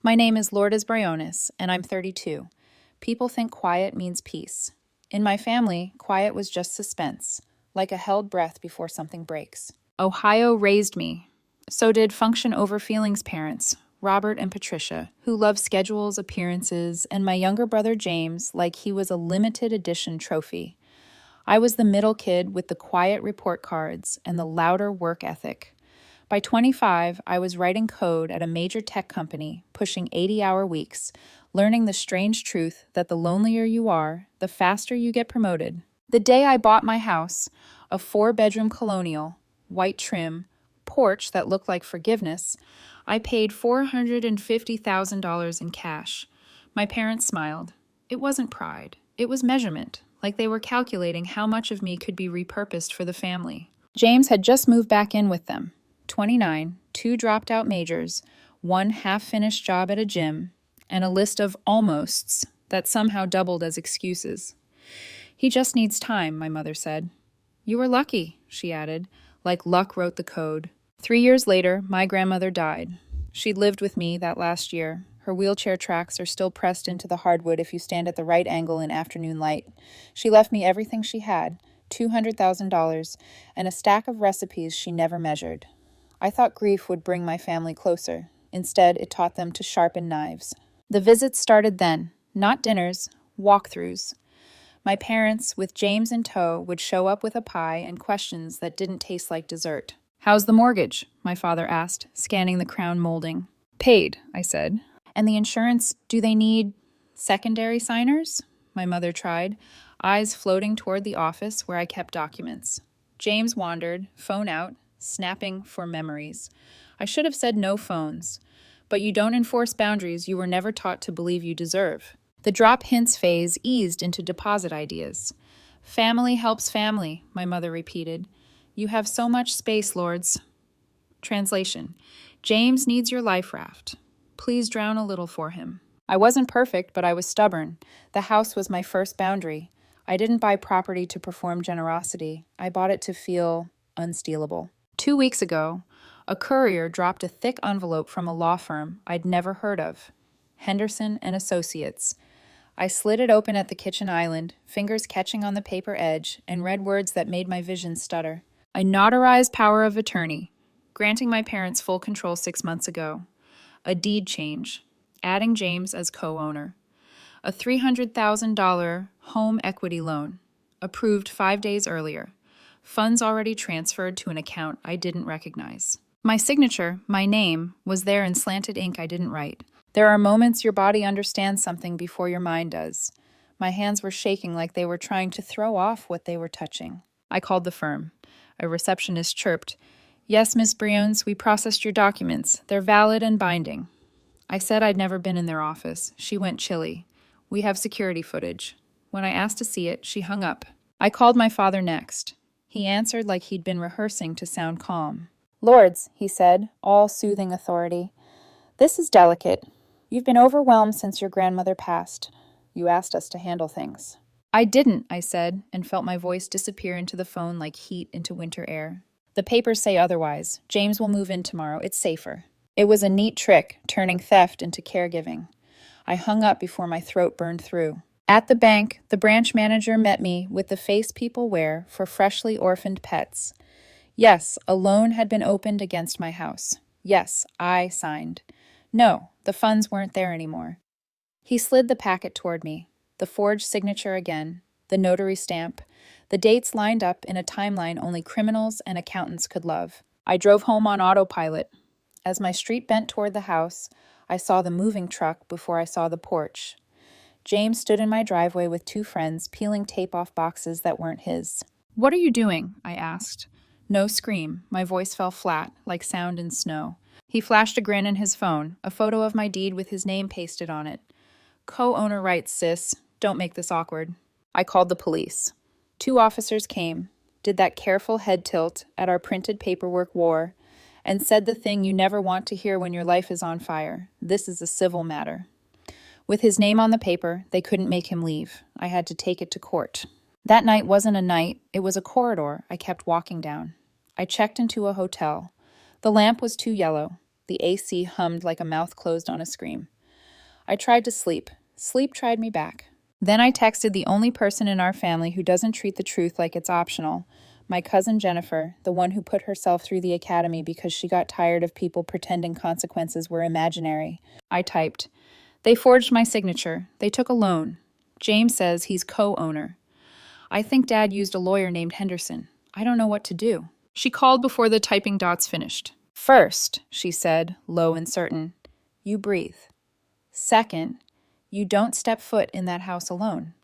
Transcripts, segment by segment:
My name is Lourdes Briones, and I'm 32. People think quiet means peace. In my family, quiet was just suspense, like a held breath before something breaks. Ohio raised me. So did function over feelings parents, Robert and Patricia, who loved schedules, appearances, and my younger brother James like he was a limited edition trophy. I was the middle kid with the quiet report cards and the louder work ethic. By 25, I was writing code at a major tech company, pushing 80-hour weeks, learning the strange truth that the lonelier you are, the faster you get promoted. The day I bought my house, a 4-bedroom colonial, white trim, porch that looked like forgiveness, I paid $450,000 in cash. My parents smiled. It wasn't pride. It was measurement, like they were calculating how much of me could be repurposed for the family. James had just moved back in with them. 29, 2 dropped-out majors, 1 half-finished job at a gym, and a list of almosts that somehow doubled as excuses. He just needs time, my mother said. You were lucky, she added, like luck wrote the code. 3 years later, my grandmother died. She'd lived with me that last year. Her wheelchair tracks are still pressed into the hardwood if you stand at the right angle in afternoon light. She left me everything she had, $200,000, and a stack of recipes she never measured. I thought grief would bring my family closer. Instead, it taught them to sharpen knives. The visits started then, not dinners, walkthroughs. My parents, with James in tow, would show up with a pie and questions that didn't taste like dessert. How's the mortgage? My father asked, scanning the crown molding. Paid, I said. And the insurance, do they need secondary signers? My mother tried, eyes floating toward the office where I kept documents. James wandered, phone out, snapping for memories. I should have said no phones. But you don't enforce boundaries you were never taught to believe you deserve. The drop hints phase eased into deposit ideas. Family helps family, my mother repeated. You have so much space, lords. Translation. James needs your life raft. Please drown a little for him. I wasn't perfect, but I was stubborn. The house was my first boundary. I didn't buy property to perform generosity. I bought it to feel unstealable. 2 weeks ago, a courier dropped a thick envelope from a law firm I'd never heard of, Henderson and Associates. I slid it open at the kitchen island, fingers catching on the paper edge, and read words that made my vision stutter. A notarized power of attorney, granting my parents full control 6 months ago. A deed change, adding James as co-owner. A $300,000 home equity loan, approved 5 days earlier. Funds already transferred to an account I didn't recognize. My signature, my name, was there in slanted ink I didn't write. There are moments your body understands something before your mind does. My hands were shaking like they were trying to throw off what they were touching. I called the firm. A receptionist chirped, Yes, Miss Briones, we processed your documents. They're valid and binding. I said I'd never been in their office. She went chilly. We have security footage. When I asked to see it, she hung up. I called my father next. He answered like he'd been rehearsing to sound calm. Lords, he said, all soothing authority. This is delicate. You've been overwhelmed since your grandmother passed. You asked us to handle things. I didn't, I said, and felt my voice disappear into the phone like heat into winter air. The papers say otherwise. James will move in tomorrow. It's safer. It was a neat trick, turning theft into caregiving. I hung up before my throat burned through. At the bank, the branch manager met me with the face people wear for freshly orphaned pets. Yes, a loan had been opened against my house. Yes, I signed. No, the funds weren't there anymore. He slid the packet toward me, the forged signature again, the notary stamp, the dates lined up in a timeline only criminals and accountants could love. I drove home on autopilot. As my street bent toward the house, I saw the moving truck before I saw the porch. James stood in my driveway with 2 friends, peeling tape off boxes that weren't his. What are you doing? I asked. No scream. My voice fell flat, like sound in snow. He flashed a grin in his phone, a photo of my deed with his name pasted on it. Co-owner rights, sis. Don't make this awkward. I called the police. 2 officers came, did that careful head tilt at our printed paperwork war, and said the thing you never want to hear when your life is on fire. This is a civil matter. With his name on the paper, they couldn't make him leave. I had to take it to court. That night wasn't a night, it was a corridor I kept walking down. I checked into a hotel. The lamp was too yellow. The AC hummed like a mouth closed on a scream. I tried to sleep. Sleep tried me back. Then I texted the only person in our family who doesn't treat the truth like it's optional. My cousin Jennifer, the one who put herself through the academy because she got tired of people pretending consequences were imaginary. I typed, "They forged my signature. They took a loan. James says he's co-owner. I think Dad used a lawyer named Henderson. I don't know what to do." She called before the typing dots finished. "First," she said, low and certain, "you breathe. Second, you don't step foot in that house alone.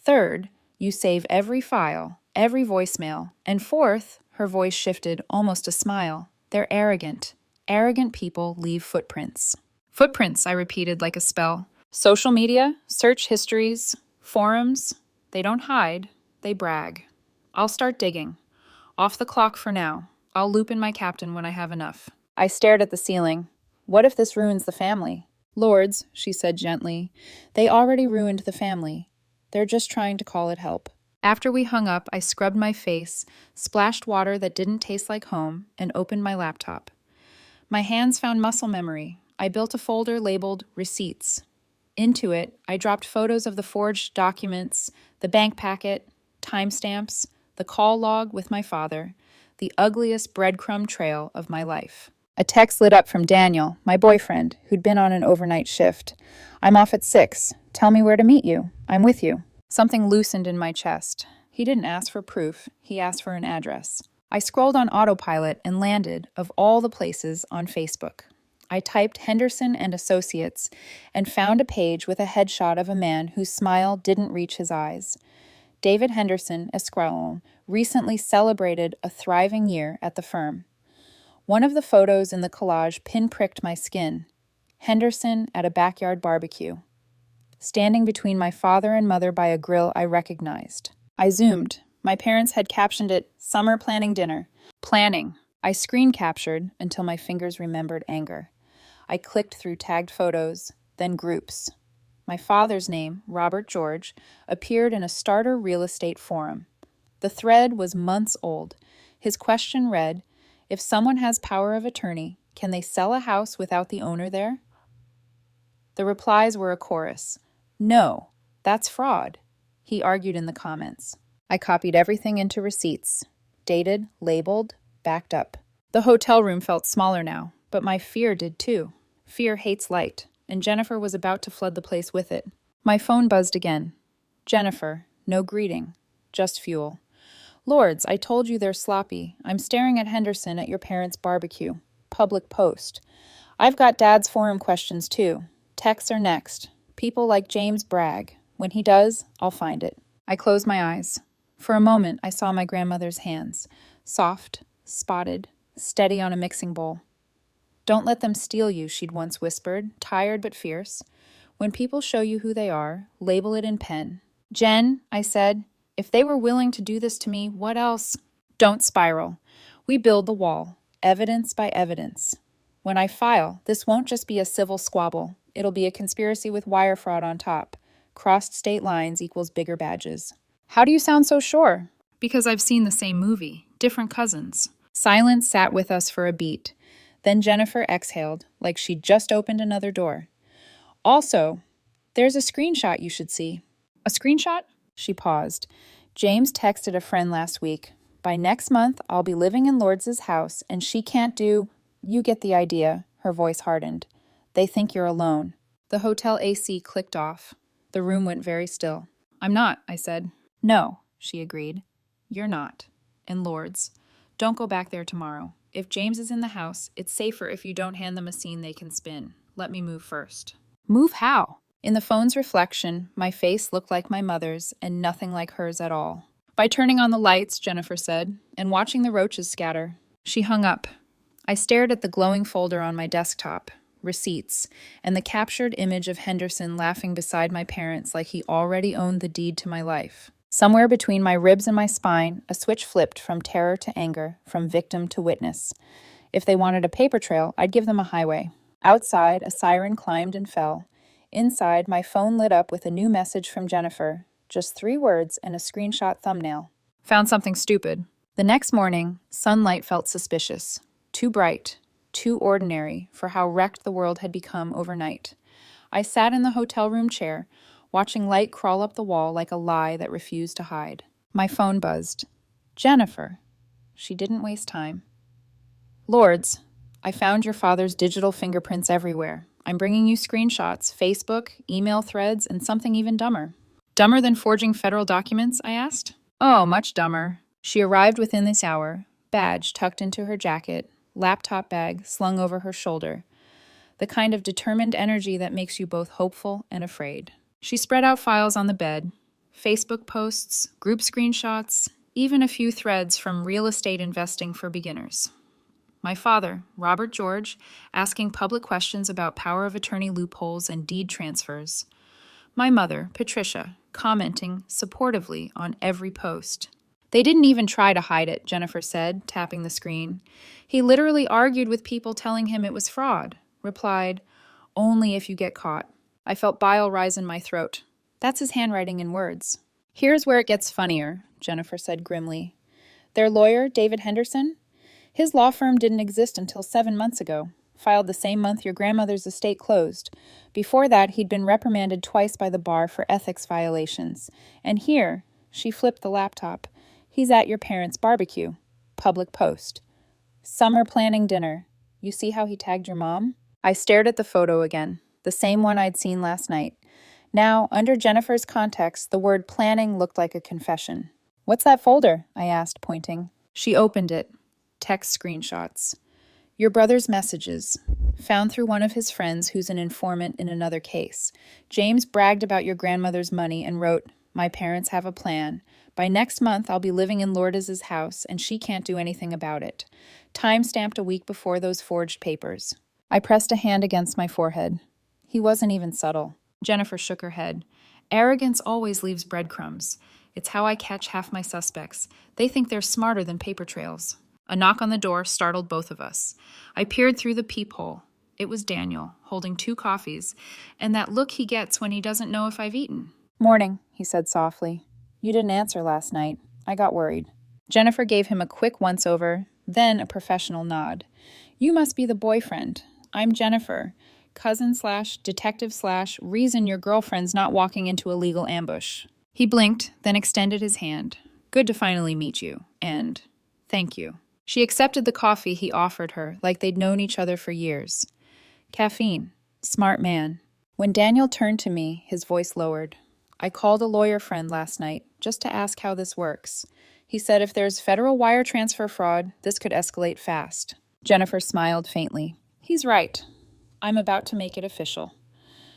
Third, you save every file, every voicemail. And fourth," her voice shifted, almost a smile, "they're arrogant. Arrogant people leave footprints." Footprints, I repeated like a spell. Social media, search histories, forums, they don't hide, they brag. I'll start digging. Off the clock for now. I'll loop in my captain when I have enough. I stared at the ceiling. What if this ruins the family? "Lords," she said gently, "they already ruined the family. They're just trying to call it help." After we hung up, I scrubbed my face, splashed water that didn't taste like home, and opened my laptop. My hands found muscle memory. I built a folder labeled Receipts. Into it, I dropped photos of the forged documents, the bank packet, timestamps, the call log with my father, the ugliest breadcrumb trail of my life. A text lit up from Daniel, my boyfriend, who'd been on an overnight shift. "I'm off at 6. Tell me where to meet you. I'm with you." Something loosened in my chest. He didn't ask for proof. He asked for an address. I scrolled on autopilot and landed, of all the places, on Facebook. I typed Henderson and Associates and found a page with a headshot of a man whose smile didn't reach his eyes. David Henderson, Esqualon, recently celebrated a thriving year at the firm. One of the photos in the collage pinpricked my skin. Henderson at a backyard barbecue. Standing between my father and mother by a grill I recognized. I zoomed. My parents had captioned it, "Summer Planning Dinner." Planning. I screen captured until my fingers remembered anger. I clicked through tagged photos, then groups. My father's name, Robert George, appeared in a starter real estate forum. The thread was months old. His question read, "If someone has power of attorney, can they sell a house without the owner there?" The replies were a chorus. "No, that's fraud," he argued in the comments. I copied everything into Receipts. Dated, labeled, backed up. The hotel room felt smaller now, but my fear did too. Fear hates light, and Jennifer was about to flood the place with it. My phone buzzed again. "Jennifer, no greeting, just fuel." "Lords, I told you they're sloppy. I'm staring at Henderson at your parents' barbecue. Public post. I've got Dad's forum questions too. Texts are next. People like James brag. When he does, I'll find it." I closed my eyes. For a moment, I saw my grandmother's hands. Soft, spotted, steady on a mixing bowl. "Don't let them steal you," she'd once whispered, tired but fierce. "When people show you who they are, label it in pen." "Jen," I said, "if they were willing to do this to me, what else?" "Don't spiral. We build the wall, evidence by evidence. When I file, this won't just be a civil squabble. It'll be a conspiracy with wire fraud on top. Crossed state lines equals bigger badges." "How do you sound so sure?" "Because I've seen the same movie, different cousins." Silence sat with us for a beat. Then Jennifer exhaled, like she'd just opened another door. "Also, there's a screenshot you should see." "A screenshot?" She paused. "James texted a friend last week. By next month, I'll be living in Lords' house, and she can't do... You get the idea." Her voice hardened. "They think you're alone." The hotel AC clicked off. The room went very still. "I'm not," I said. "No," she agreed. "You're not. And Lords, don't go back there tomorrow. If James is in the house, it's safer if you don't hand them a scene they can spin. Let me move first." "Move how?" In the phone's reflection, my face looked like my mother's and nothing like hers at all. "By turning on the lights," Jennifer said, "and watching the roaches scatter." She hung up. I stared at the glowing folder on my desktop, Receipts, and the captured image of Henderson laughing beside my parents like he already owned the deed to my life. Somewhere between my ribs and my spine, a switch flipped from terror to anger, from victim to witness. If they wanted a paper trail, I'd give them a highway. Outside, a siren climbed and fell. Inside, my phone lit up with a new message from Jennifer. Just 3 words and a screenshot thumbnail. "Found something stupid." The next morning, sunlight felt suspicious. Too bright, too ordinary for how wrecked the world had become overnight. I sat in the hotel room chair, watching light crawl up the wall like a lie that refused to hide. My phone buzzed. Jennifer. She didn't waste time. Lords, I found your father's digital fingerprints everywhere. I'm bringing you screenshots, Facebook, email threads, and something even dumber. Dumber than forging federal documents? I asked. Oh, much dumber. She arrived within this hour, badge tucked into her jacket, laptop bag slung over her shoulder. The kind of determined energy that makes you both hopeful and afraid. She spread out files on the bed, Facebook posts, group screenshots, even a few threads from real estate investing for beginners. My father, Robert George, asking public questions about power of attorney loopholes and deed transfers. My mother, Patricia, commenting supportively on every post. They didn't even try to hide it, Jennifer said, tapping the screen. He literally argued with people telling him it was fraud. Replied, only if you get caught. I felt bile rise in my throat. That's his handwriting in words. Here's where it gets funnier, Jennifer said grimly. Their lawyer, David Henderson? His law firm didn't exist until 7 months ago, filed the same month your grandmother's estate closed. Before that, he'd been reprimanded twice by the bar for ethics violations. And here, she flipped the laptop, he's at your parents' barbecue. Public post. Summer planning dinner. You see how he tagged your mom? I stared at the photo again, the same one I'd seen last night. Now, under Jennifer's context, the word planning looked like a confession. What's that folder? I asked, pointing. She opened it. Text screenshots. Your brother's messages, found through one of his friends who's an informant in another case. James bragged about your grandmother's money and wrote, my parents have a plan. By next month, I'll be living in Lourdes's house, and she can't do anything about it. Time stamped a week before those forged papers. I pressed a hand against my forehead. He wasn't even subtle. Jennifer shook her head. Arrogance always leaves breadcrumbs. It's how I catch half my suspects. They think they're smarter than paper trails. A knock on the door startled both of us. I peered through the peephole. It was Daniel, holding 2 coffees, and that look he gets when he doesn't know if I've eaten. Morning, he said softly. You didn't answer last night. I got worried. Jennifer gave him a quick once-over, then a professional nod. You must be the boyfriend. I'm Jennifer, cousin/detective/reason your girlfriend's not walking into a legal ambush. He blinked, then extended his hand. Good to finally meet you, and thank you. She accepted the coffee he offered her like they'd known each other for years. Caffeine. Smart man. When Daniel turned to me, his voice lowered. I called a lawyer friend last night just to ask how this works. He said if there's federal wire transfer fraud, this could escalate fast. Jennifer smiled faintly. He's right. I'm about to make it official.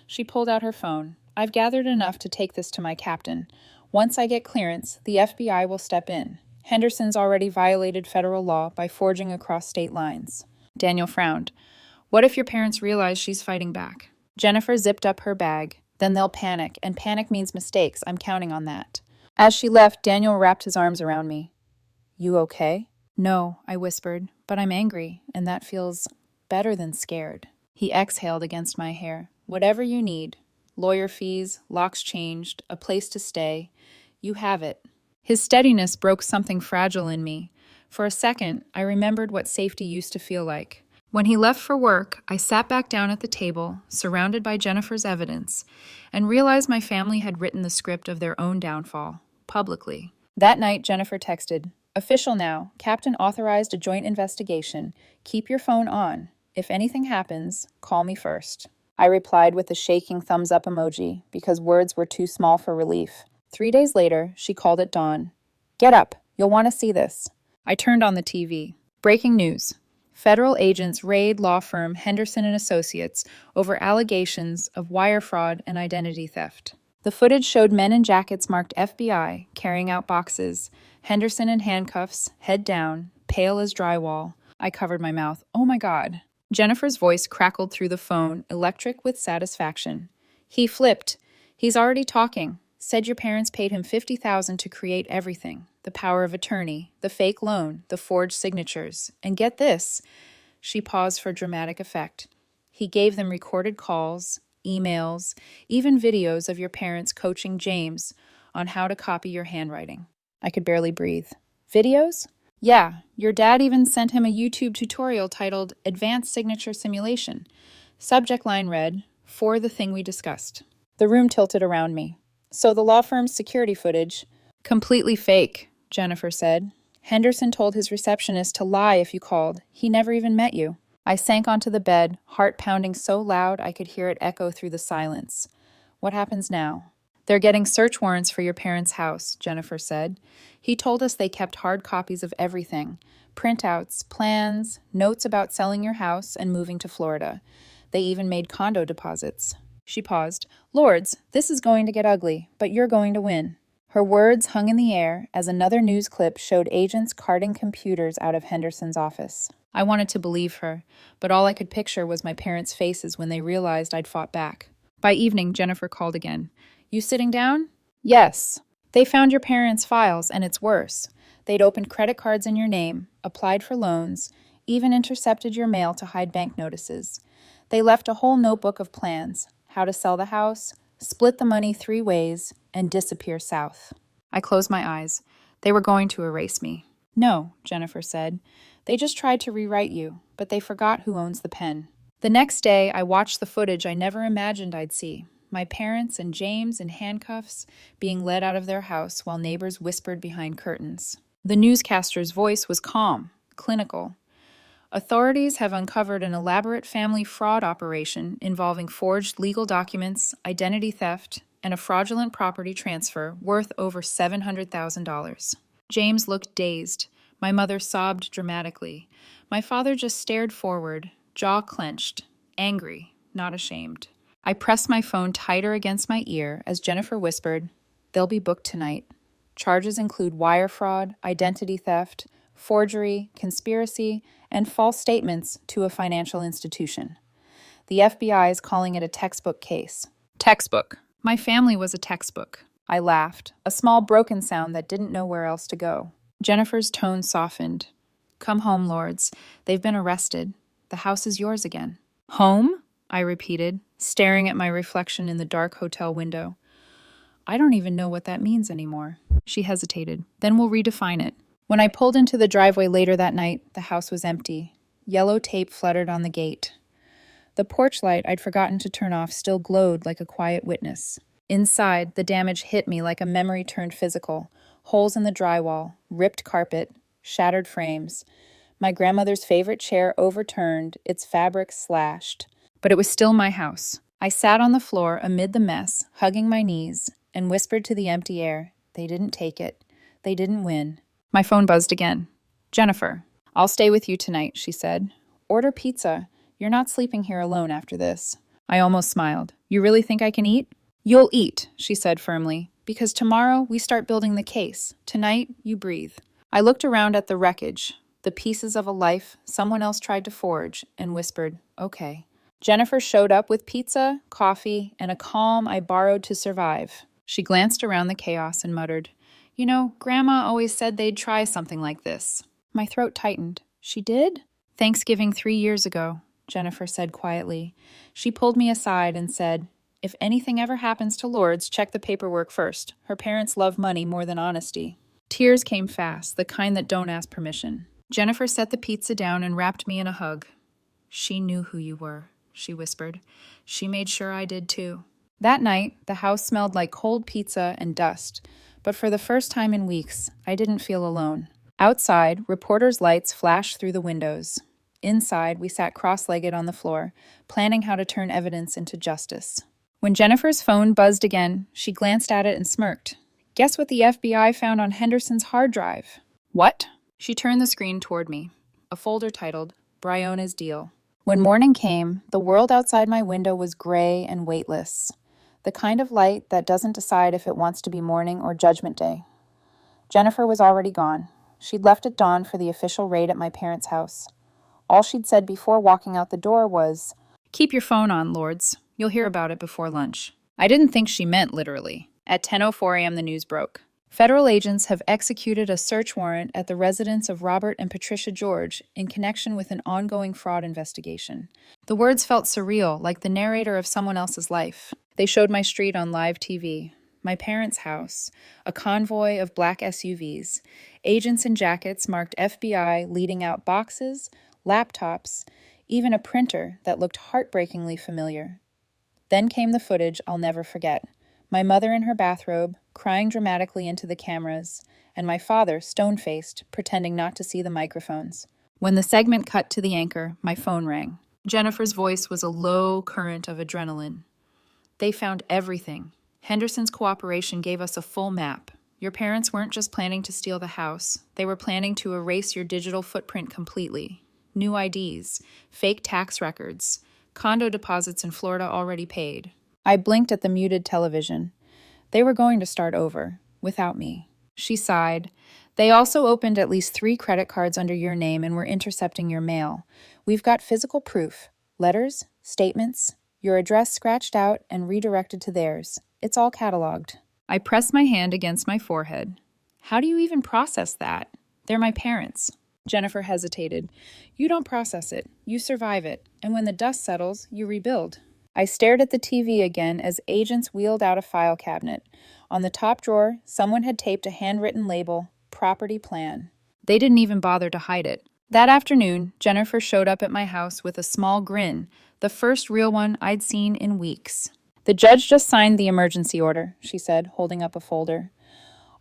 She pulled out her phone. I've gathered enough to take this to my captain. Once I get clearance, the FBI will step in. Henderson's already violated federal law by forging across state lines. Daniel frowned. What if your parents realize she's fighting back? Jennifer zipped up her bag. Then they'll panic, and panic means mistakes. I'm counting on that. As she left, Daniel wrapped his arms around me. You okay? No, I whispered, but I'm angry, and that feels better than scared. He exhaled against my hair. Whatever you need. Lawyer fees, locks changed, a place to stay. You have it. His steadiness broke something fragile in me. For a second, I remembered what safety used to feel like. When he left for work, I sat back down at the table, surrounded by Jennifer's evidence, and realized my family had written the script of their own downfall, publicly. That night, Jennifer texted, Official now. Captain authorized a joint investigation. Keep your phone on. If anything happens, call me first. I replied with a shaking thumbs-up emoji, because words were too small for relief. 3 days later, she called at dawn. Get up. You'll want to see this. I turned on the TV. Breaking news. Federal agents raid law firm Henderson and Associates over allegations of wire fraud and identity theft. The footage showed men in jackets marked FBI carrying out boxes, Henderson in handcuffs, head down, pale as drywall. I covered my mouth. Oh my God. Jennifer's voice crackled through the phone, electric with satisfaction. He flipped. He's already talking. Said your parents paid him $50,000 to create everything. The power of attorney, the fake loan, the forged signatures. And get this. She paused for dramatic effect. He gave them recorded calls, emails, even videos of your parents coaching James on how to copy your handwriting. I could barely breathe. Videos? Yeah, your dad even sent him a YouTube tutorial titled Advanced Signature Simulation. Subject line read, for the thing we discussed. The room tilted around me. So the law firm's security footage. Completely fake, Jennifer said. Henderson told his receptionist to lie if you called. He never even met you. I sank onto the bed, heart pounding so loud I could hear it echo through the silence. What happens now? They're getting search warrants for your parents' house, Jennifer said. He told us they kept hard copies of everything. Printouts, plans, notes about selling your house and moving to Florida. They even made condo deposits. She paused. Lords, this is going to get ugly, but you're going to win. Her words hung in the air as another news clip showed agents carting computers out of Henderson's office. I wanted to believe her, but all I could picture was my parents' faces when they realized I'd fought back. By evening, Jennifer called again. You sitting down? Yes. They found your parents' files, and it's worse. They'd opened credit cards in your name, applied for loans, even intercepted your mail to hide bank notices. They left a whole notebook of plans, how to sell the house, split the money 3 ways, and disappear south. I closed my eyes. They were going to erase me. No, Jennifer said. They just tried to rewrite you, but they forgot who owns the pen. The next day, I watched the footage I never imagined I'd see. My parents and James in handcuffs being led out of their house while neighbors whispered behind curtains. The newscaster's voice was calm, clinical. Authorities have uncovered an elaborate family fraud operation involving forged legal documents, identity theft, and a fraudulent property transfer worth over $700,000. James looked dazed. My mother sobbed dramatically. My father just stared forward, jaw clenched, angry, not ashamed. I pressed my phone tighter against my ear as Jennifer whispered, "They'll be booked tonight. Charges include wire fraud, identity theft, forgery, conspiracy, and false statements to a financial institution. The FBI is calling it a textbook case." Textbook. My family was a textbook. I laughed, a small broken sound that didn't know where else to go. Jennifer's tone softened. Come home, lords. They've been arrested. The house is yours again. Home? I repeated, staring at my reflection in the dark hotel window. I don't even know what that means anymore. She hesitated. Then we'll redefine it. When I pulled into the driveway later that night, the house was empty. Yellow tape fluttered on the gate. The porch light I'd forgotten to turn off still glowed like a quiet witness. Inside, the damage hit me like a memory turned physical. Holes in the drywall, ripped carpet, shattered frames. My grandmother's favorite chair overturned, its fabric slashed. But it was still my house. I sat on the floor amid the mess, hugging my knees, and whispered to the empty air, they didn't take it. They didn't win. My phone buzzed again. Jennifer, I'll stay with you tonight, she said. Order pizza. You're not sleeping here alone after this. I almost smiled. You really think I can eat? You'll eat, she said firmly, because tomorrow we start building the case. Tonight, you breathe. I looked around at the wreckage, the pieces of a life someone else tried to forge, and whispered, okay. Jennifer showed up with pizza, coffee, and a calm I borrowed to survive. She glanced around the chaos and muttered, You know, Grandma always said they'd try something like this. My throat tightened. She did? Thanksgiving 3 years ago, Jennifer said quietly. She pulled me aside and said, If anything ever happens to Lords, check the paperwork first. Her parents love money more than honesty. Tears came fast, the kind that don't ask permission. Jennifer set the pizza down and wrapped me in a hug. She knew who you were, she whispered. She made sure I did too. That night, the house smelled like cold pizza and dust, but for the first time in weeks, I didn't feel alone. Outside, reporters' lights flashed through the windows. Inside, we sat cross-legged on the floor, planning how to turn evidence into justice. When Jennifer's phone buzzed again, she glanced at it and smirked. Guess what the FBI found on Henderson's hard drive? What? She turned the screen toward me. A folder titled, Briona's Deal. When morning came, the world outside my window was gray and weightless. The kind of light that doesn't decide if it wants to be morning or judgment day. Jennifer was already gone. She'd left at dawn for the official raid at my parents' house. All she'd said before walking out the door was, Keep your phone on, Lords. You'll hear about it before lunch. I didn't think she meant literally. At 10:04 a.m. the news broke. Federal agents have executed a search warrant at the residence of Robert and Patricia George in connection with an ongoing fraud investigation. The words felt surreal, like the narrator of someone else's life. They showed my street on live TV, my parents' house, a convoy of black SUVs, agents in jackets marked FBI leading out boxes, laptops, even a printer that looked heartbreakingly familiar. Then came the footage I'll never forget. My mother in her bathrobe, crying dramatically into the cameras, and my father, stone-faced, pretending not to see the microphones. When the segment cut to the anchor, my phone rang. Jennifer's voice was a low current of adrenaline. They found everything. Henderson's cooperation gave us a full map. Your parents weren't just planning to steal the house. They were planning to erase your digital footprint completely. New IDs, fake tax records, condo deposits in Florida already paid. I blinked at the muted television. They were going to start over, without me. She sighed. They also opened at least 3 credit cards under your name and were intercepting your mail. We've got physical proof. Letters, statements, your address scratched out and redirected to theirs. It's all cataloged. I pressed my hand against my forehead. How do you even process that? They're my parents. Jennifer hesitated. You don't process it. You survive it. And when the dust settles, you rebuild. I stared at the TV again as agents wheeled out a file cabinet. On the top drawer, someone had taped a handwritten label, Property Plan. They didn't even bother to hide it. That afternoon, Jennifer showed up at my house with a small grin, the first real one I'd seen in weeks. The judge just signed the emergency order, she said, holding up a folder.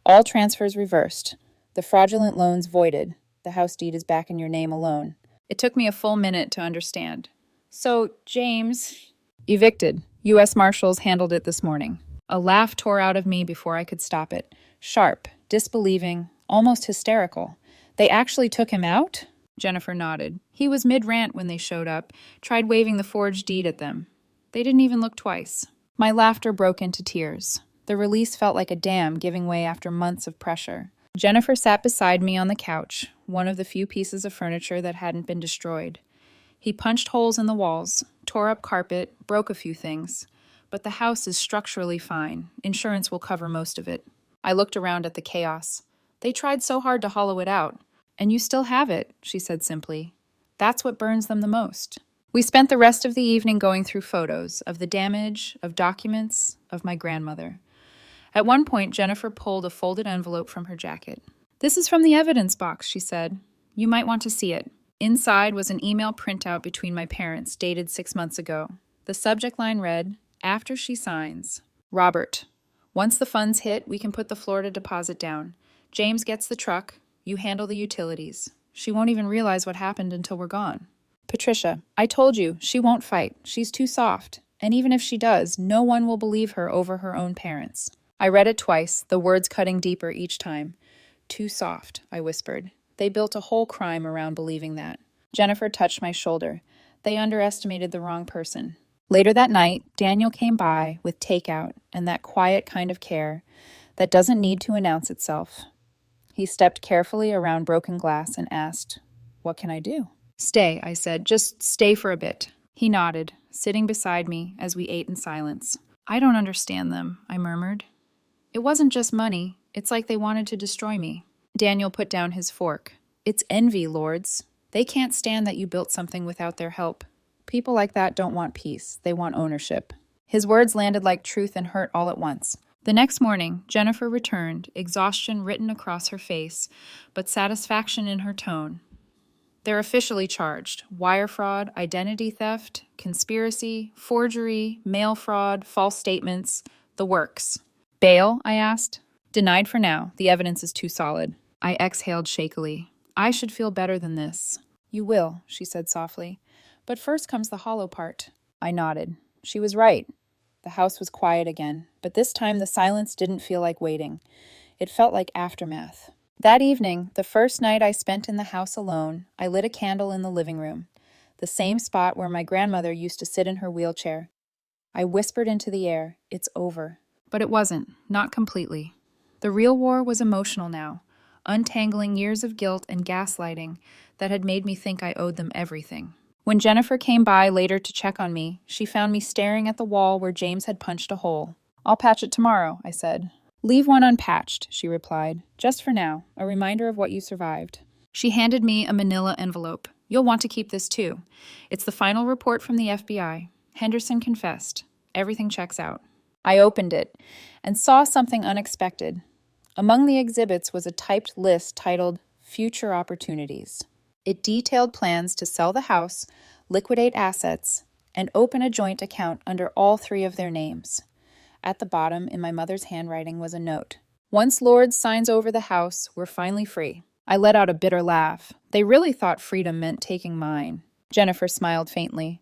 All transfers reversed. The fraudulent loans voided. The house deed is back in your name alone. It took me a full minute to understand. So, James... Evicted. U.S. Marshals handled it this morning. A laugh tore out of me before I could stop it. Sharp, disbelieving, almost hysterical. They actually took him out? Jennifer nodded. He was mid-rant when they showed up, tried waving the forged deed at them. They didn't even look twice. My laughter broke into tears. The release felt like a dam giving way after months of pressure. Jennifer sat beside me on the couch, one of the few pieces of furniture that hadn't been destroyed. He punched holes in the walls, tore up carpet, broke a few things. But the house is structurally fine. Insurance will cover most of it. I looked around at the chaos. They tried so hard to hollow it out. And you still have it, she said simply. That's what burns them the most. We spent the rest of the evening going through photos of the damage, of documents, of my grandmother. At one point, Jennifer pulled a folded envelope from her jacket. This is from the evidence box, she said. You might want to see it. Inside was an email printout between my parents, dated 6 months ago. The subject line read, After she signs. Robert, once the funds hit, we can put the Florida deposit down. James gets the truck. You handle the utilities. She won't even realize what happened until we're gone. Patricia, I told you, she won't fight. She's too soft. And even if she does, no one will believe her over her own parents. I read it twice, the words cutting deeper each time. Too soft, I whispered. They built a whole crime around believing that. Jennifer touched my shoulder. They underestimated the wrong person. Later that night, Daniel came by with takeout and that quiet kind of care that doesn't need to announce itself. He stepped carefully around broken glass and asked, What can I do? Stay, I said. Just stay for a bit. He nodded, sitting beside me as we ate in silence. I don't understand them, I murmured. It wasn't just money. It's like they wanted to destroy me. Daniel put down his fork. It's envy, lords. They can't stand that you built something without their help. People like that don't want peace. They want ownership. His words landed like truth and hurt all at once. The next morning, Jennifer returned, exhaustion written across her face, but satisfaction in her tone. They're officially charged. Wire fraud, identity theft, conspiracy, forgery, mail fraud, false statements, the works. Bail? I asked. Denied for now. The evidence is too solid. I exhaled shakily. I should feel better than this. You will, she said softly. But first comes the hollow part. I nodded. She was right. The house was quiet again, but this time the silence didn't feel like waiting. It felt like aftermath. That evening, the first night I spent in the house alone, I lit a candle in the living room, the same spot where my grandmother used to sit in her wheelchair. I whispered into the air, It's over. But it wasn't, not completely. The real war was emotional now, untangling years of guilt and gaslighting that had made me think I owed them everything. When Jennifer came by later to check on me, she found me staring at the wall where James had punched a hole. I'll patch it tomorrow, I said. Leave one unpatched, she replied. Just for now, a reminder of what you survived. She handed me a manila envelope. You'll want to keep this too. It's the final report from the FBI. Henderson confessed. Everything checks out. I opened it and saw something unexpected. Among the exhibits was a typed list titled Future Opportunities. It detailed plans to sell the house, liquidate assets, and open a joint account under all three of their names. At the bottom, in my mother's handwriting, was a note. Once Lord signs over the house, we're finally free. I let out a bitter laugh. They really thought freedom meant taking mine. Jennifer smiled faintly.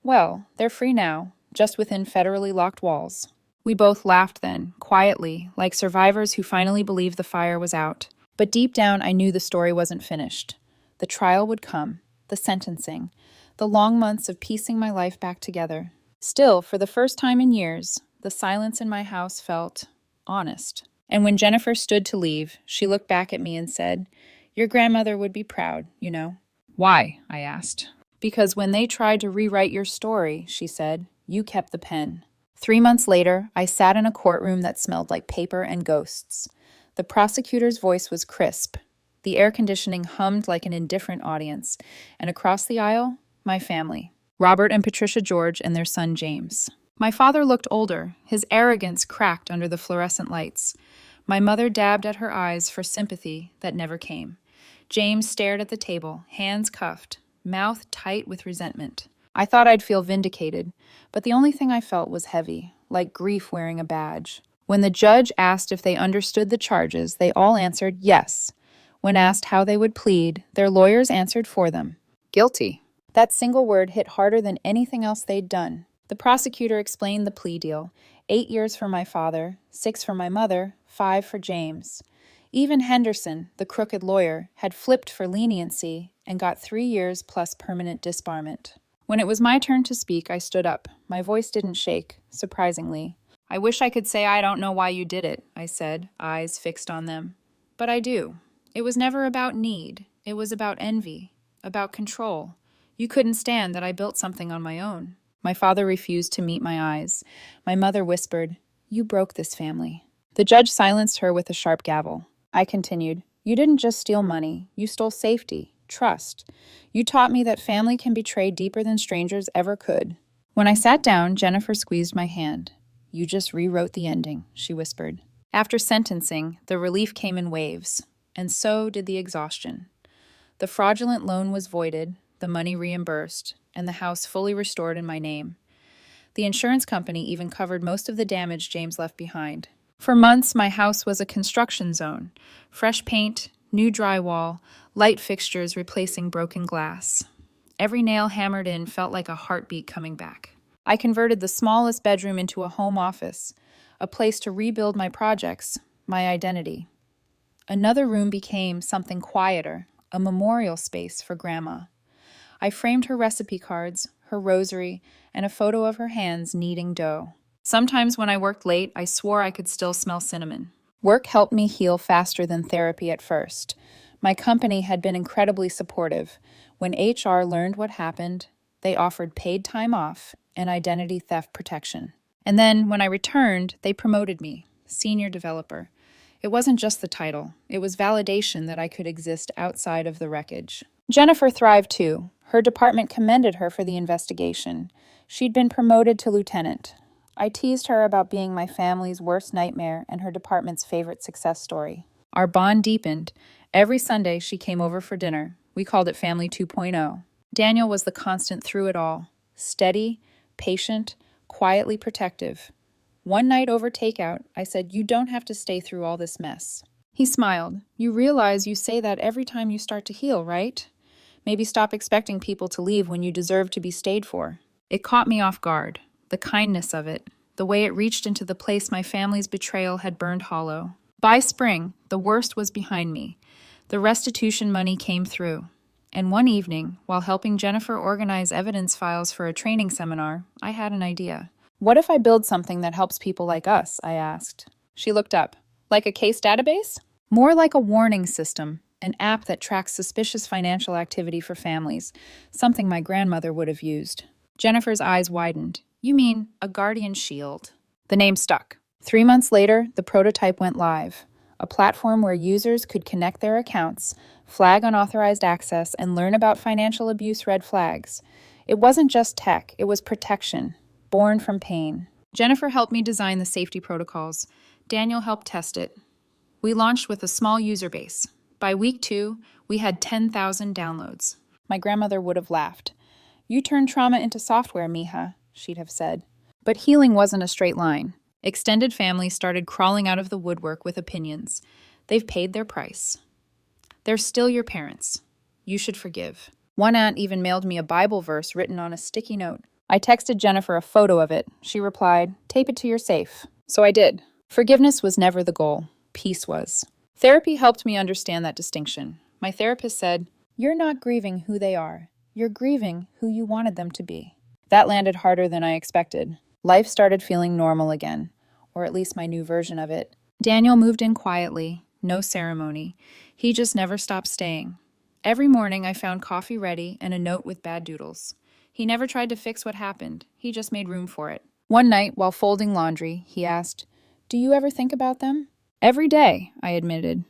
Well, they're free now, just within federally locked walls. We both laughed then, quietly, like survivors who finally believed the fire was out. But deep down, I knew the story wasn't finished. The trial would come, the sentencing, the long months of piecing my life back together. Still, for the first time in years, the silence in my house felt honest. And when Jennifer stood to leave, she looked back at me and said, "Your grandmother would be proud, you know." "Why?" I asked. "Because when they tried to rewrite your story," she said, "you kept the pen." 3 months later, I sat in a courtroom that smelled like paper and ghosts. The prosecutor's voice was crisp. The air conditioning hummed like an indifferent audience. And across the aisle, my family. Robert and Patricia George and their son James. My father looked older, his arrogance cracked under the fluorescent lights. My mother dabbed at her eyes for sympathy that never came. James stared at the table, hands cuffed, mouth tight with resentment. I thought I'd feel vindicated, but the only thing I felt was heavy, like grief wearing a badge. When the judge asked if they understood the charges, they all answered yes. When asked how they would plead, their lawyers answered for them. Guilty. That single word hit harder than anything else they'd done. The prosecutor explained the plea deal. 8 years for my father, 6 for my mother, 5 for James. Even Henderson, the crooked lawyer, had flipped for leniency and got 3 years plus permanent disbarment. When it was my turn to speak, I stood up. My voice didn't shake, surprisingly. "I wish I could say I don't know why you did it," I said, eyes fixed on them. "But I do. It was never about need. It was about envy, about control. You couldn't stand that I built something on my own." My father refused to meet my eyes. My mother whispered, "You broke this family." The judge silenced her with a sharp gavel. I continued, "You didn't just steal money. You stole safety, trust. You taught me that family can betray deeper than strangers ever could." When I sat down, Jennifer squeezed my hand. "You just rewrote the ending," she whispered. After sentencing, the relief came in waves, and so did the exhaustion. The fraudulent loan was voided, the money reimbursed, and the house fully restored in my name. The insurance company even covered most of the damage James left behind. For months, my house was a construction zone. Fresh paint, new drywall, light fixtures replacing broken glass. Every nail hammered in felt like a heartbeat coming back. I converted the smallest bedroom into a home office, a place to rebuild my projects, my identity. Another room became something quieter, a memorial space for Grandma. I framed her recipe cards, her rosary, and a photo of her hands kneading dough. Sometimes when I worked late, I swore I could still smell cinnamon. Work helped me heal faster than therapy at first. My company had been incredibly supportive. When HR learned what happened, they offered paid time off and identity theft protection. And then, when I returned, they promoted me, senior developer. It wasn't just the title. It was validation that I could exist outside of the wreckage. Jennifer thrived too. Her department commended her for the investigation. She'd been promoted to lieutenant. I teased her about being my family's worst nightmare and her department's favorite success story. Our bond deepened. Every Sunday, she came over for dinner. We called it Family 2.0. Daniel was the constant through it all. Steady, patient, quietly protective. One night over takeout, I said, "You don't have to stay through all this mess." He smiled. "You realize you say that every time you start to heal, right? Maybe stop expecting people to leave when you deserve to be stayed for." It caught me off guard. The kindness of it, the way it reached into the place my family's betrayal had burned hollow. By spring, the worst was behind me. The restitution money came through. And one evening, while helping Jennifer organize evidence files for a training seminar, I had an idea. "What if I build something that helps people like us?" I asked. She looked up. "Like a case database?" "More like a warning system, an app that tracks suspicious financial activity for families, something my grandmother would have used." Jennifer's eyes widened. "You mean a guardian shield?" The name stuck. 3 months later, the prototype went live. A platform where users could connect their accounts, flag unauthorized access, and learn about financial abuse red flags. It wasn't just tech, it was protection, born from pain. Jennifer helped me design the safety protocols. Daniel helped test it. We launched with a small user base. By week 2, we had 10,000 downloads. My grandmother would have laughed. You turned trauma into software, mija, she'd have said. But healing wasn't a straight line. Extended families started crawling out of the woodwork with opinions. They've paid their price. They're still your parents. You should forgive. One aunt even mailed me a Bible verse written on a sticky note. I texted Jennifer a photo of it. She replied, "Tape it to your safe." So I did. Forgiveness was never the goal. Peace was. Therapy helped me understand that distinction. My therapist said, "You're not grieving who they are. You're grieving who you wanted them to be." That landed harder than I expected. Life started feeling normal again, or at least my new version of it. Daniel moved in quietly, no ceremony. He just never stopped staying. Every morning I found coffee ready and a note with bad doodles. He never tried to fix what happened. He just made room for it. One night, while folding laundry, he asked, "Do you ever think about them?" "Every day," I admitted.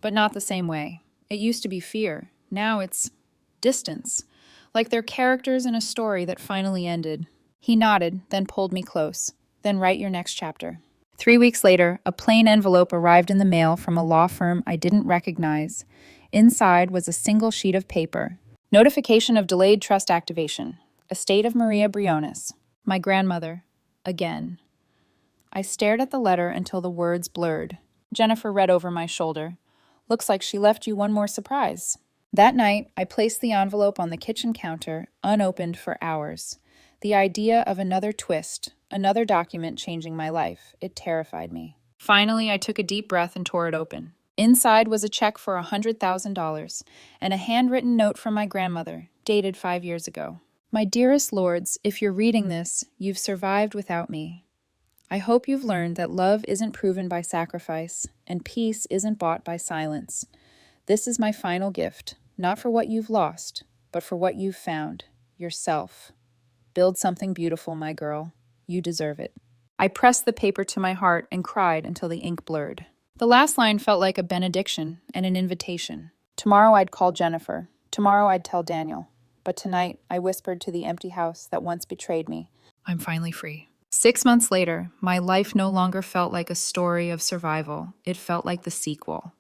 But not the same way. It used to be fear. Now it's distance. Like they're characters in a story that finally ended. He nodded, then pulled me close. "Then write your next chapter." 3 weeks later, a plain envelope arrived in the mail from a law firm I didn't recognize. Inside was a single sheet of paper. Notification of delayed trust activation. Estate of Maria Briones. My grandmother. Again. I stared at the letter until the words blurred. Jennifer read over my shoulder. "Looks like she left you one more surprise." That night, I placed the envelope on the kitchen counter, unopened for hours. The idea of another twist, another document changing my life, it terrified me. Finally, I took a deep breath and tore it open. Inside was a check for $100,000 and a handwritten note from my grandmother, dated 5 years ago. "My dearest lords, if you're reading this, you've survived without me. I hope you've learned that love isn't proven by sacrifice, and peace isn't bought by silence. This is my final gift, not for what you've lost, but for what you've found, yourself. Build something beautiful, my girl. You deserve it." I pressed the paper to my heart and cried until the ink blurred. The last line felt like a benediction and an invitation. Tomorrow I'd call Jennifer. Tomorrow I'd tell Daniel. But tonight I whispered to the empty house that once betrayed me, "I'm finally free." 6 months later, my life no longer felt like a story of survival. It felt like the sequel.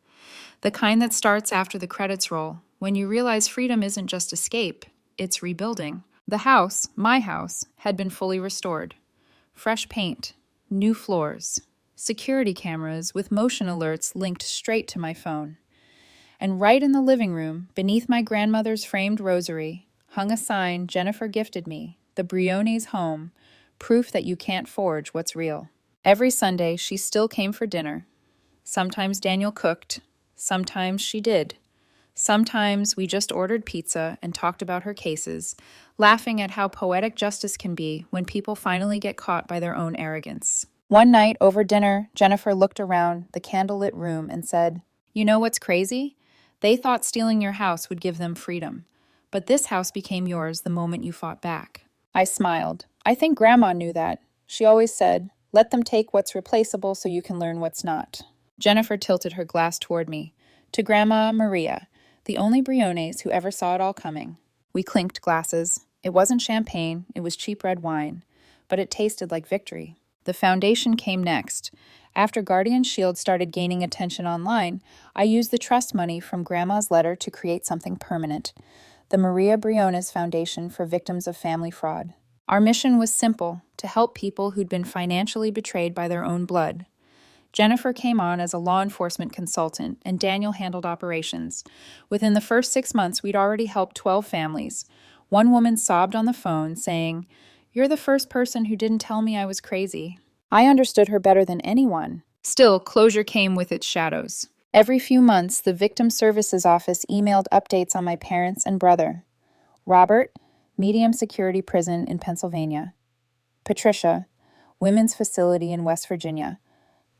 The kind that starts after the credits roll, when you realize freedom isn't just escape, it's rebuilding. The house, my house, had been fully restored. Fresh paint, new floors, security cameras with motion alerts linked straight to my phone. And right in the living room, beneath my grandmother's framed rosary, hung a sign Jennifer gifted me, the Briones home, proof that you can't forge what's real. Every Sunday, she still came for dinner. Sometimes Daniel cooked, sometimes she did. Sometimes we just ordered pizza and talked about her cases, laughing at how poetic justice can be when people finally get caught by their own arrogance. One night, over dinner, Jennifer looked around the candlelit room and said, "You know what's crazy? They thought stealing your house would give them freedom. But this house became yours the moment you fought back." I smiled. I think Grandma knew that. She always said, "Let them take what's replaceable so you can learn what's not." Jennifer tilted her glass toward me. "To Grandma Maria, the only Briones who ever saw it all coming." We clinked glasses. It wasn't champagne, it was cheap red wine, but it tasted like victory. The foundation came next. After Guardian Shield started gaining attention online, I used the trust money from Grandma's letter to create something permanent, the Maria Briones Foundation for Victims of Family Fraud. Our mission was simple, to help people who'd been financially betrayed by their own blood. Jennifer came on as a law enforcement consultant, and Daniel handled operations. Within the first 6 months, we'd already helped 12 families. One woman sobbed on the phone, saying, "You're the first person who didn't tell me I was crazy." I understood her better than anyone. Still, closure came with its shadows. Every few months, the Victim Services Office emailed updates on my parents and brother. Robert, medium security prison in Pennsylvania. Patricia, women's facility in West Virginia.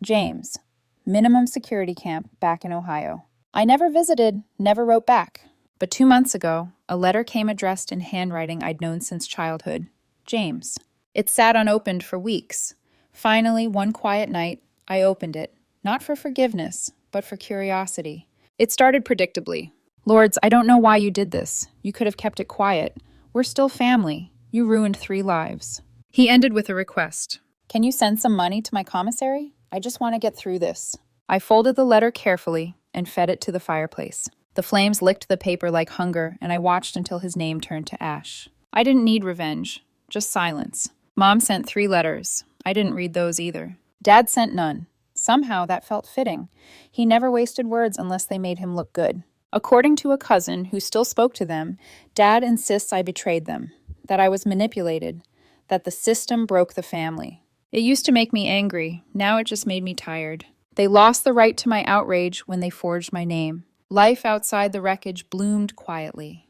James, minimum security camp back in Ohio. I never visited, never wrote back. But 2 months ago, a letter came addressed in handwriting I'd known since childhood. James. It sat unopened for weeks. Finally, one quiet night, I opened it, not for forgiveness, but for curiosity. It started predictably. "Lords, I don't know why you did this. You could have kept it quiet. We're still family. You ruined 3 lives." He ended with a request. "Can you send some money to my commissary? I just want to get through this." I folded the letter carefully and fed it to the fireplace. The flames licked the paper like hunger, and I watched until his name turned to ash. I didn't need revenge, just silence. Mom sent 3 letters. I didn't read those either. Dad sent none. Somehow that felt fitting. He never wasted words unless they made him look good. According to a cousin who still spoke to them, Dad insists I betrayed them, that I was manipulated, that the system broke the family. It used to make me angry. Now it just made me tired. They lost the right to my outrage when they forged my name. Life outside the wreckage bloomed quietly.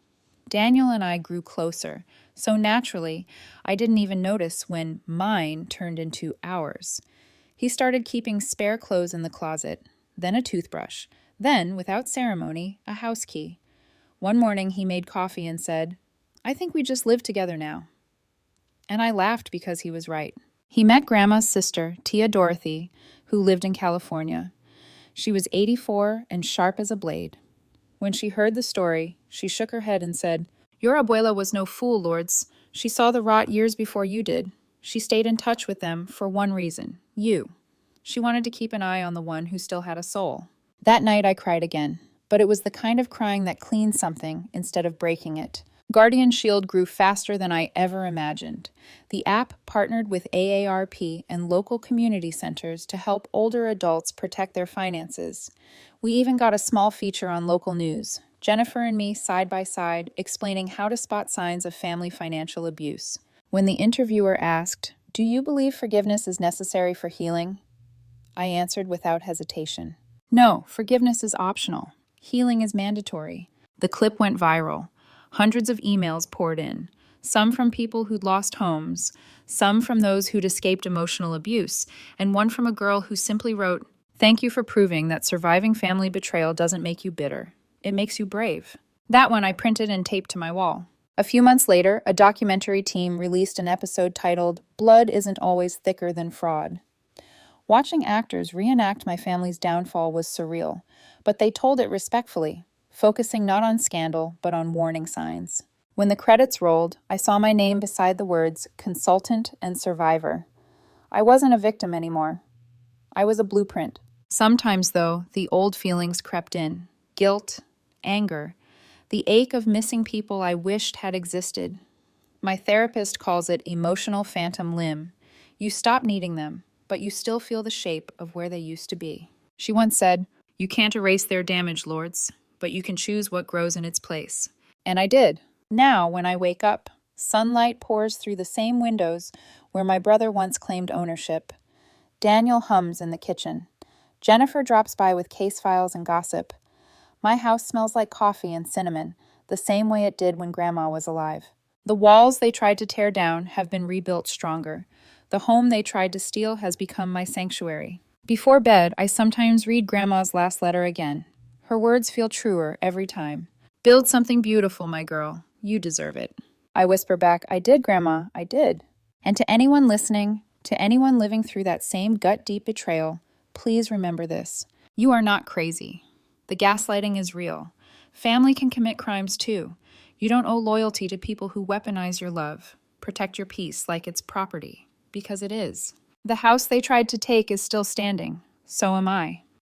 Daniel and I grew closer, so naturally, I didn't even notice when mine turned into ours. He started keeping spare clothes in the closet, then a toothbrush, then, without ceremony, a house key. One morning he made coffee and said, "I think we just live together now." And I laughed because he was right. He met Grandma's sister, Tia Dorothy, who lived in California. She was 84 and sharp as a blade. When she heard the story, she shook her head and said, "Your abuela was no fool, lords. She saw the rot years before you did. She stayed in touch with them for one reason, you. She wanted to keep an eye on the one who still had a soul." That night I cried again, but it was the kind of crying that cleans something instead of breaking it. Guardian Shield grew faster than I ever imagined. The app partnered with AARP and local community centers to help older adults protect their finances. We even got a small feature on local news, Jennifer and me side by side, explaining how to spot signs of family financial abuse. When the interviewer asked, "Do you believe forgiveness is necessary for healing?" I answered without hesitation. No, forgiveness is optional. Healing is mandatory. The clip went viral. Hundreds of emails poured in, some from people who'd lost homes, some from those who'd escaped emotional abuse, and one from a girl who simply wrote, "Thank you for proving that surviving family betrayal doesn't make you bitter. It makes you brave." That one I printed and taped to my wall. A few months later, a documentary team released an episode titled, "Blood Isn't Always Thicker Than Fraud." Watching actors reenact my family's downfall was surreal, but they told it respectfully, focusing not on scandal, but on warning signs. When the credits rolled, I saw my name beside the words consultant and survivor. I wasn't a victim anymore. I was a blueprint. Sometimes, though, the old feelings crept in. Guilt, anger, the ache of missing people I wished had existed. My therapist calls it emotional phantom limb. You stop needing them, but you still feel the shape of where they used to be. She once said, "You can't erase their damage, lords, but you can choose what grows in its place." And I did. Now, when I wake up, sunlight pours through the same windows where my brother once claimed ownership. Daniel hums in the kitchen. Jennifer drops by with case files and gossip. My house smells like coffee and cinnamon, the same way it did when Grandma was alive. The walls they tried to tear down have been rebuilt stronger. The home they tried to steal has become my sanctuary. Before bed, I sometimes read Grandma's last letter again. Her words feel truer every time. "Build something beautiful, my girl. You deserve it." I whisper back, "I did, Grandma, I did." And to anyone listening, to anyone living through that same gut-deep betrayal, please remember this. You are not crazy. The gaslighting is real. Family can commit crimes too. You don't owe loyalty to people who weaponize your love. Protect your peace like it's property. Because it is. The house they tried to take is still standing. So am I.